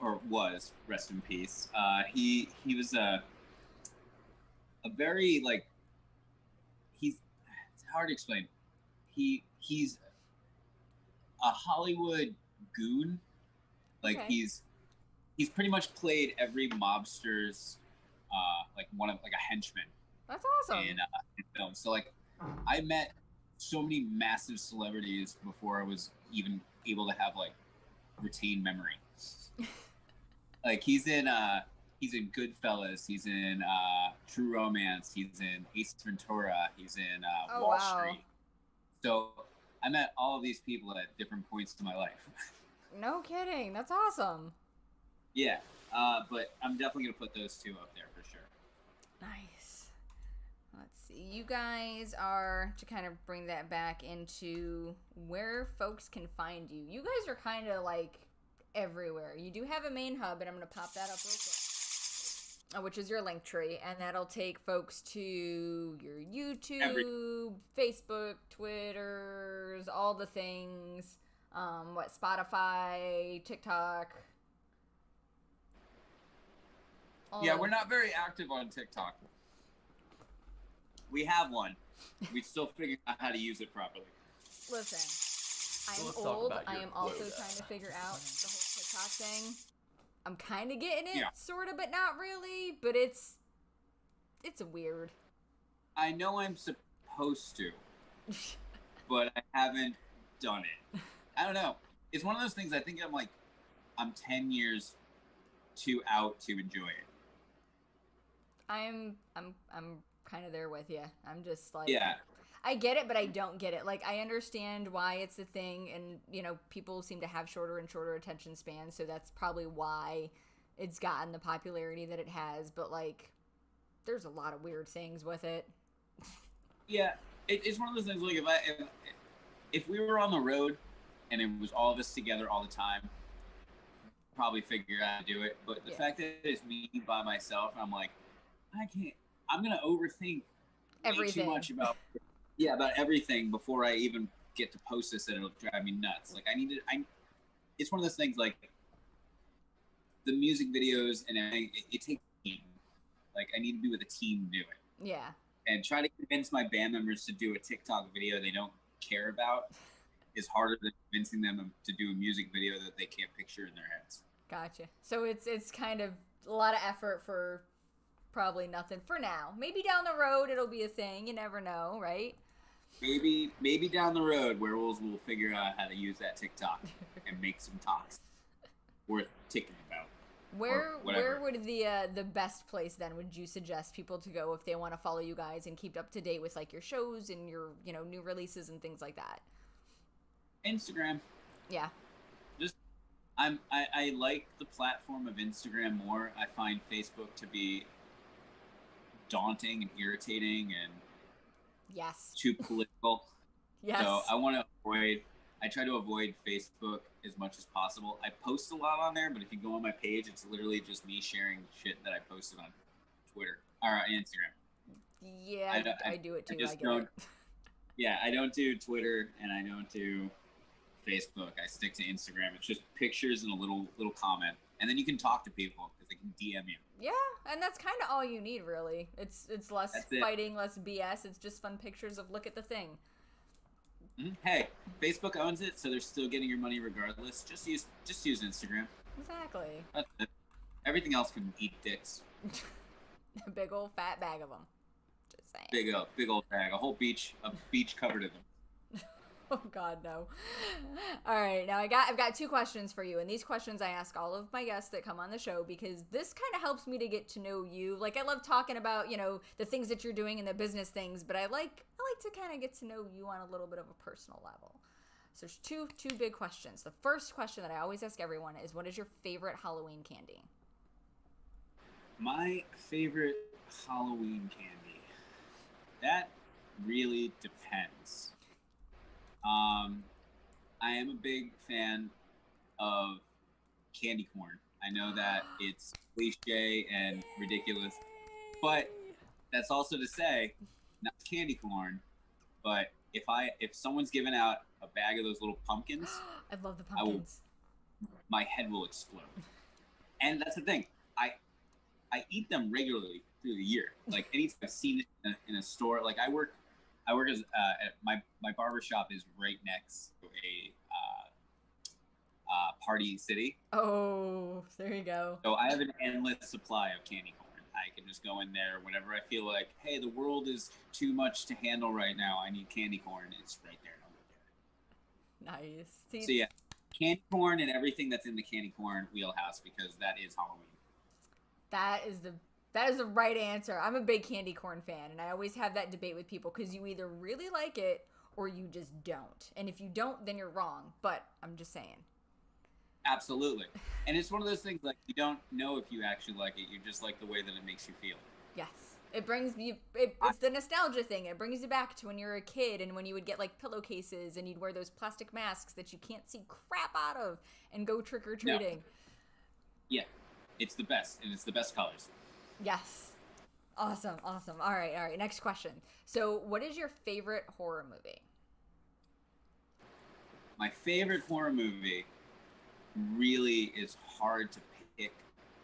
or was, rest in peace. He was a very, like, it's hard to explain. He's a Hollywood goon. Like, Okay. he's pretty much played every mobster's, like, a henchman That's awesome. in film. So, like, I met so many massive celebrities before I was even able to have, like, retained memory. Like, he's in Goodfellas, he's in True Romance, he's in Ace Ventura, he's in Oh, Wall wow. Street. So I met all of these people at different points in my life. No kidding. That's awesome. Yeah, but I'm definitely gonna put those two up there for sure. Nice. Let's see. You guys are, to kind of bring that back into where folks can find you. You guys are kind of like everywhere. You do have a main hub, and I'm going to pop that up real quick, which is your link tree, and that'll take folks to your YouTube, Facebook, Twitters, all the things. Spotify, TikTok. Yeah, we're not very active on TikTok. We have one. We still figuring out how to use it properly. Listen, I am Let's talk old. about I your am also quota. trying to figure out the whole TikTok thing. I'm kind of getting it, Yeah. sort of, but not really. But it's weird. I know I'm supposed to, but I haven't done it. I don't know. It's one of those things. I think I'm 10 years too out to enjoy it. I'm kind of there with you. I'm just like, Yeah. I get it, but I don't get it. Like, I understand why it's a thing, and people seem to have shorter and shorter attention spans, so that's probably why it's gotten the popularity that it has. But like, there's a lot of weird things with it. Yeah, it's one of those things. Like if we were on the road and it was all of us together all the time, probably figure out how to do it. But the fact that it's me by myself, I'm like, I can't. I'm gonna overthink Everything. way too much about everything before I even get to post this, and it'll drive me nuts. Like it's one of those things like the music videos and everything. It takes a team. Like I need to be with a team to do it. Yeah. And try to convince my band members to do a TikTok video they don't care about is harder than convincing them to do a music video that they can't picture in their heads. Gotcha. So it's kind of a lot of effort for probably nothing for now. Maybe down the road it'll be a thing. You never know, right? Maybe down the road, Werewolves will figure out how to use that TikTok and make some talks worth ticking about. Where would the best place then would you suggest people to go if they want to follow you guys and keep up to date with like your shows and your new releases and things like that? Instagram. Yeah. I like the platform of Instagram more. I find Facebook to be daunting and irritating and yes, too political. Yes. So I try to avoid Facebook as much as possible. I post a lot on there, but if you go on my page, it's literally just me sharing shit that I posted on Twitter or Instagram. Yeah, I do it too. I get it. Yeah, I don't do Twitter and I don't do Facebook. I stick to Instagram. It's just pictures and a little comment, and then you can talk to people because they can DM you. Yeah, and that's kind of all you need, really. It's less fighting, less BS. It's just fun pictures of look at the thing. Mm-hmm. Hey, Facebook owns it, so they're still getting your money regardless. Just use Instagram. Exactly. That's it. Everything else can eat dicks. A big old fat bag of them. Just saying. Big old bag. A beach covered in them. Oh God, no. All right, now I've got 2 questions for you, and these questions I ask all of my guests that come on the show because this kind of helps me to get to know you. Like I love talking about the things that you're doing and the business things, but I like to kind of get to know you on a little bit of a personal level. So there's two big questions. The first question that I always ask everyone is, what is your favorite Halloween candy? My favorite Halloween candy. That really depends. I am a big fan of candy corn. I know that it's cliche and ridiculous, but that's also to say, not candy corn, but if someone's giving out a bag of those little pumpkins, I love the pumpkins. My head will explode. And that's the thing. I eat them regularly through the year. Like anytime I've seen it in a store, like I work as at my barber shop is right next to a Party City. Oh, there you go. So I have an endless supply of candy corn. I can just go in there whenever I feel like, hey, the world is too much to handle right now. I need candy corn. It's right there. Nice. So yeah, candy corn and everything that's in the candy corn wheelhouse because that is Halloween. That is the right answer. I'm a big candy corn fan, and I always have that debate with people because you either really like it or you just don't. And if you don't, then you're wrong. But I'm just saying. Absolutely. And it's one of those things like you don't know if you actually like it. You just like the way that it makes you feel. Yes. It brings me, it's the nostalgia thing. It brings you back to when you were a kid and when you would get like pillowcases and you'd wear those plastic masks that you can't see crap out of and go trick-or-treating. No. Yeah. It's the best. And it's the best colors. Yes. Awesome. All right. Next question. So what is your favorite horror movie? My favorite horror movie really is hard to pick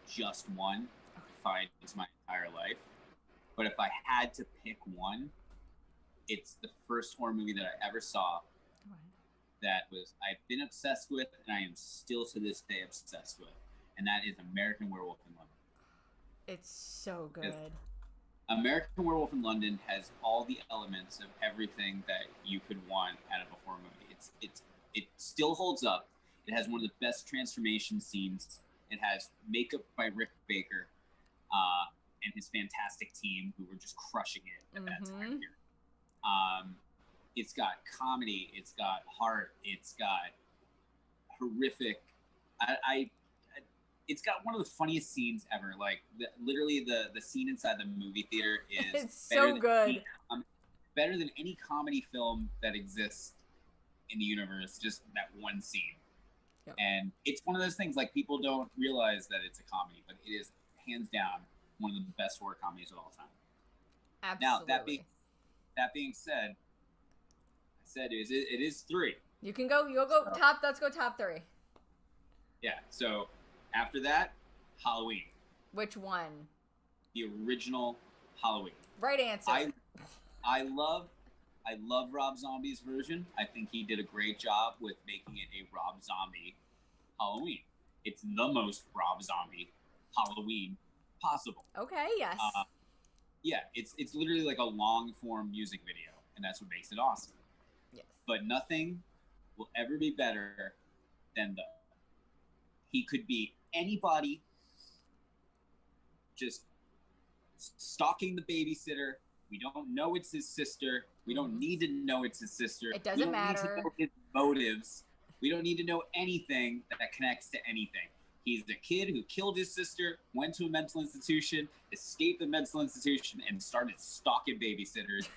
just one if it's my entire life. But if I had to pick one, it's the first horror movie that I ever saw that I've been obsessed with and I am still to this day obsessed with. And that is American Werewolf in London. It's so good. American Werewolf in London has all the elements of everything that you could want out of a horror movie. It still holds up. It has one of the best transformation scenes. It has makeup by Rick Baker and his fantastic team who were just crushing it at that time here. It's got comedy. It's got heart. It's got horrific. It's got one of the funniest scenes ever. Like literally the scene inside the movie theater is it's so good. Better than any comedy film that exists in the universe, just that one scene. Yep. And it's one of those things, like, people don't realize that it's a comedy, but it is hands down one of the best horror comedies of all time. Absolutely. Now, that being said, I said it is 3. You can go. You'll go So- top. Let's go top 3. Yeah. So after that, Halloween, Which one? the original Halloween. Right answer. I love Rob Zombie's version. I think he did a great job with making it a Rob Zombie Halloween. It's the most Rob Zombie Halloween possible. Okay. Yes. Yeah, it's literally like a long form music video, and that's what makes it awesome. Yes. But nothing will ever be better than he could be anybody, just stalking the babysitter. We don't know it's his sister. We don't need to know it's his sister. It doesn't we don't matter. Need to know his motives. We don't need to know anything that connects to anything. He's the kid who killed his sister, went to a mental institution, escaped the mental institution, and started stalking babysitters.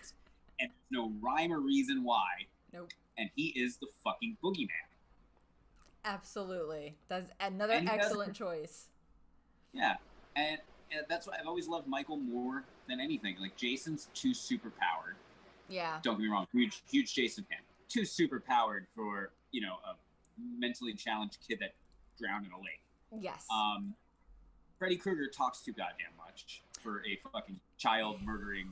And there's no rhyme or reason why. Nope. And he is the fucking boogeyman. Absolutely. That's another And he does- excellent choice. Yeah, and that's why I've always loved Michael more than anything. Like, Jason's too superpowered. Yeah. Don't get me wrong, huge Jason fan. Too superpowered for, a mentally challenged kid that drowned in a lake. Yes. Freddy Krueger talks too goddamn much for a fucking child murdering,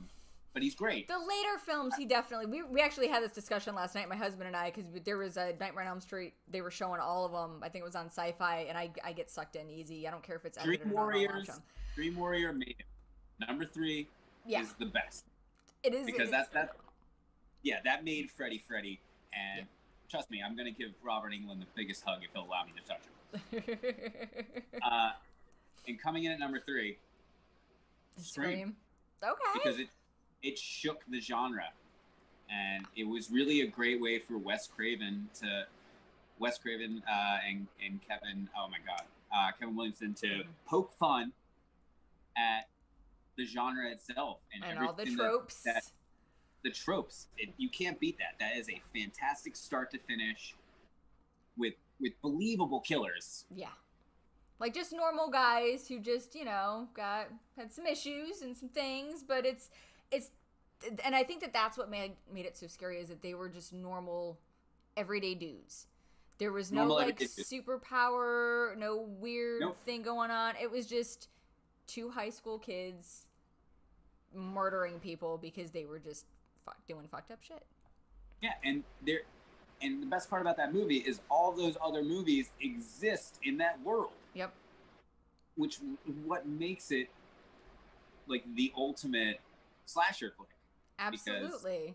but he's great. The later films, he definitely. We actually had this discussion last night, my husband and I, because there was a Nightmare on Elm Street. They were showing all of them. I think it was on Sci-Fi, and I get sucked in easy. I don't care if it's edited Dream or not. I'll watch Warriors, them. Dream Warrior made it. Number 3 Yeah. is the best. It is Because it is- that made Freddy, and trust me, I'm gonna give Robert Englund the biggest hug if he'll allow me to touch him. And coming in at number 3, Scream. Okay. Because it shook the genre, and it was really a great way for Wes Craven and Kevin, oh my god, Kevin Williamson to poke fun at the genre itself and everything all the tropes. the tropes. You can't beat that. That is a fantastic start to finish with believable killers. Yeah. Like just normal guys who just, had some issues and some things, but it's and I think that's what made it so scary, is that they were just normal everyday dudes. There was no Normal like everyday dudes. superpower, no weird Nope. thing going on. It was just 2 high school kids murdering people because they were just doing fucked up shit. Yeah, and the best part about that movie is all those other movies exist in that world. Yep. Which what makes it like the ultimate slasher flick. Absolutely.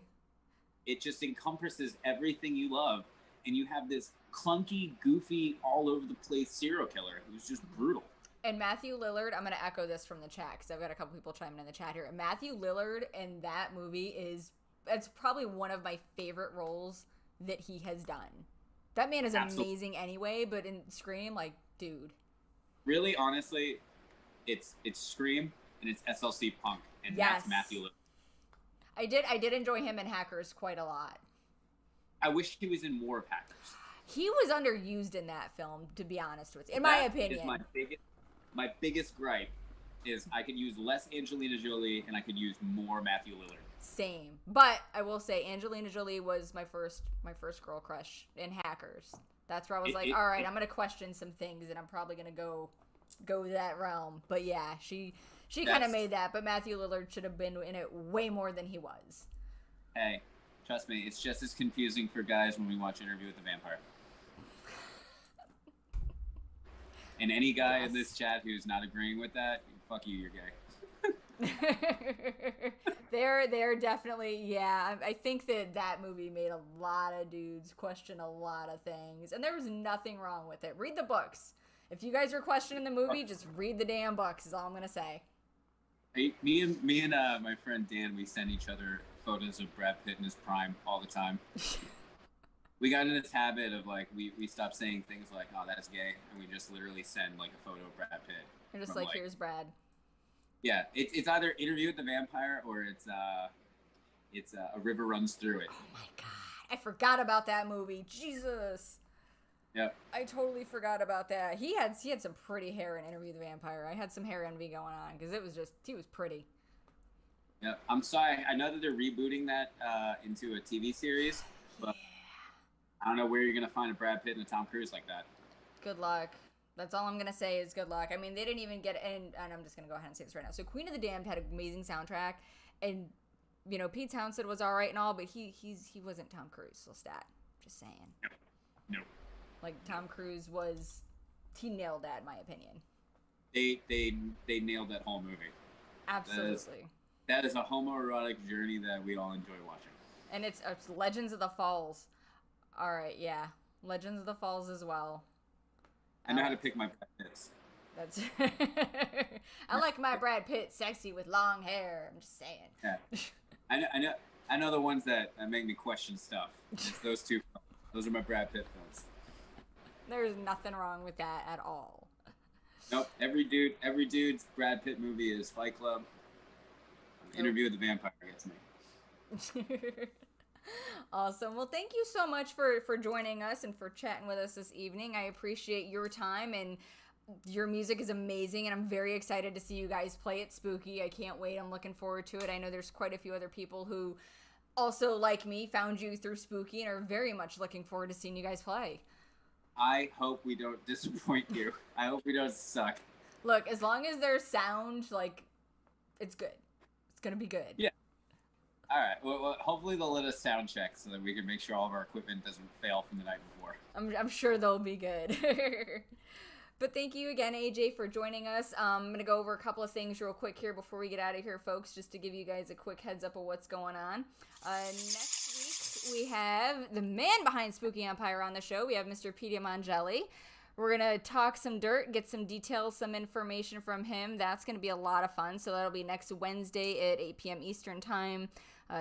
It just encompasses everything you love, and you have this clunky, goofy, all over the place serial killer who's just brutal. And Matthew Lillard, I'm going to echo this from the chat because I've got a couple people chiming in the chat here. Matthew Lillard in that movie it's probably one of my favorite roles that he has done. That man is Absolutely. amazing anyway, but in Scream, like, dude. Really, honestly, it's Scream and it's SLC Punk, and Yes. that's Matthew Lillard. I did enjoy him in Hackers quite a lot. I wish he was in more of Hackers. He was underused in that film, to be honest with you, in my That opinion. is my biggest gripe is I could use less Angelina Jolie and I could use more Matthew Lillard. Same. But I will say Angelina Jolie was my first girl crush in Hackers. That's where I was all right, I'm going to question some things and I'm probably going to go that realm. But yeah, she kind of made that, but Matthew Lillard should have been in it way more than he was. Hey, trust me, it's just as confusing for guys when we watch Interview with the Vampire. And any guy in this chat who's not agreeing with that, fuck you, you're gay. They're definitely, yeah. I think that movie made a lot of dudes question a lot of things, and there was nothing wrong with it. Read the books. If you guys are questioning the movie, just read the damn books. Is all I'm gonna say. Hey, me and my friend Dan, we send each other photos of Brad Pitt in his prime all the time. We got in this habit of like we stopped saying things like, "Oh, that's gay," and we just literally send like a photo of Brad Pitt. You're just from, like, here's Brad. Yeah, it's either Interview with the Vampire or it's a river runs through it. Oh my god! I forgot about that movie. Jesus. Yep. I totally forgot about that. He had some pretty hair in Interview with the Vampire. I had some hair envy going on because he was pretty. Yep. I'm sorry. I know that they're rebooting that into a TV series, but I don't know where you're gonna find a Brad Pitt and a Tom Cruise like that. Good luck. That's all I'm gonna say is good luck. I mean, they didn't even get in, and I'm just gonna go ahead and say this right now. So Queen of the Damned had an amazing soundtrack, and you know Pete Townsend was all right and all, but he wasn't Tom Cruise. Lestat. Just saying. No. Like Tom Cruise he nailed that in my opinion. They nailed that whole movie. Absolutely. That is a homoerotic journey that we all enjoy watching. And it's Legends of the Falls. All right, yeah, Legends of the Falls as well. I know how to pick my Brad Pitts. That's. I like my Brad Pitt sexy with long hair. I'm just saying. Yeah. I know the ones that make me question stuff. It's those two. Those are my Brad Pitt films. There's nothing wrong with that at all. Nope. Every dude's Brad Pitt movie is Fight Club. Interview with the Vampire gets me. Awesome. Well, thank you so much for joining us and for chatting with us this evening. I appreciate your time, and your music is amazing, and I'm very excited to see you guys play at Spooky. I can't wait. I'm looking forward to it. I know there's quite a few other people who also, like me, found you through Spooky and are very much looking forward to seeing you guys play. I hope we don't disappoint you. I hope we don't suck. Look, as long as there's sound, like, it's good. It's going to be good. Yeah. All right. Well, hopefully they'll let us sound check so that we can make sure all of our equipment doesn't fail from the night before. I'm sure they'll be good. But thank you again, AJ, for joining us. I'm going to go over a couple of things real quick here before we get out of here, folks, just to give you guys a quick heads up of what's going on. Next week, we have the man behind Spooky Empire on the show. We have Mr. Peter Mangelli. We're going to talk some dirt, get some details, some information from him. That's going to be a lot of fun. So that'll be next Wednesday at 8 p.m. Eastern Time.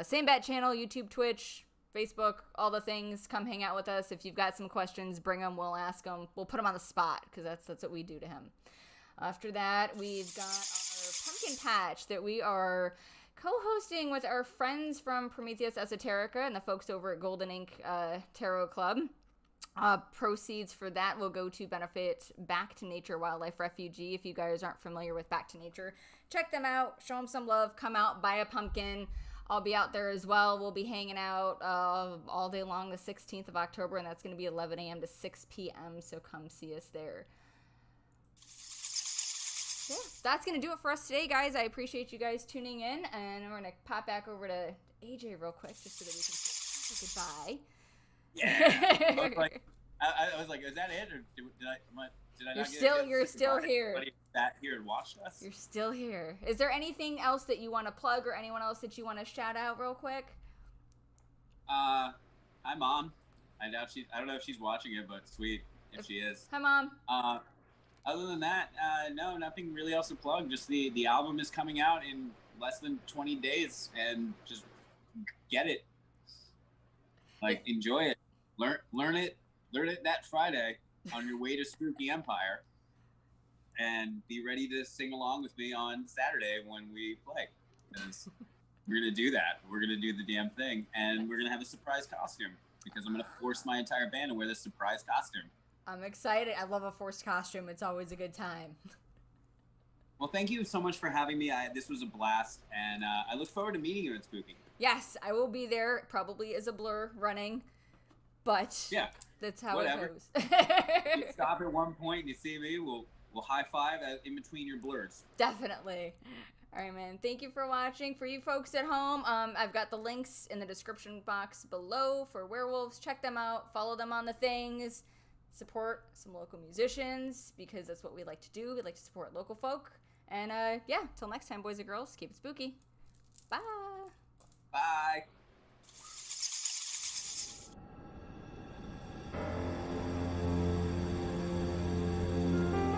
Same Bat channel, YouTube, Twitch, Facebook, all the things. Come hang out with us. If you've got some questions, bring them. We'll ask them. We'll put them on the spot because that's what we do to him. After that, we've got our pumpkin patch that we are co-hosting with our friends from Prometheus Esoterica and the folks over at Golden Ink Tarot Club. Proceeds for that will go to benefit Back to Nature Wildlife Refugee. If you guys aren't familiar with Back to Nature, check them out. Show them some love. Come out, buy a pumpkin. I'll be out there as well. We'll be hanging out all day long the 16th of October, and that's going to be 11 a.m. to 6 p.m., so come see us there. Yeah, that's going to do it for us today, guys. I appreciate you guys tuning in, and we're going to pop back over to AJ real quick just so that we can say goodbye. Yeah. I was like, is that it, or did I not You're still here. Everybody sat here and watched us. You're still here. Is there anything else that you want to plug or anyone else that you want to shout out real quick? Hi, Mom. I don't know if she's watching it, but sweet if she is. Hi, Mom. Other than that, no, nothing really else to plug. Just the album is coming out in less than 20 days, and just get it. Like, enjoy it. Learn it that Friday on your way to Spooky Empire, and be ready to sing along with me on Saturday when we play. Because we're going to do that. We're going to do the damn thing, and we're going to have a surprise costume, because I'm going to force my entire band to wear this surprise costume. I'm excited. I love a forced costume. It's always a good time. Well, thank you so much for having me. This was a blast, and I look forward to meeting you at Spooky. Yes, I will be there, probably as a blur running, but yeah, that's how whatever. it goes. You stop at one point and you see me, we'll high five in between your blurs. Definitely. All right, man. Thank you for watching. For you folks at home, I've got the links in the description box below for Werewolves. Check them out. Follow them on the things. Support some local musicians, because that's what we like to do. We like to support local folk. And yeah, till next time, boys and girls, keep it spooky. Bye. Bye.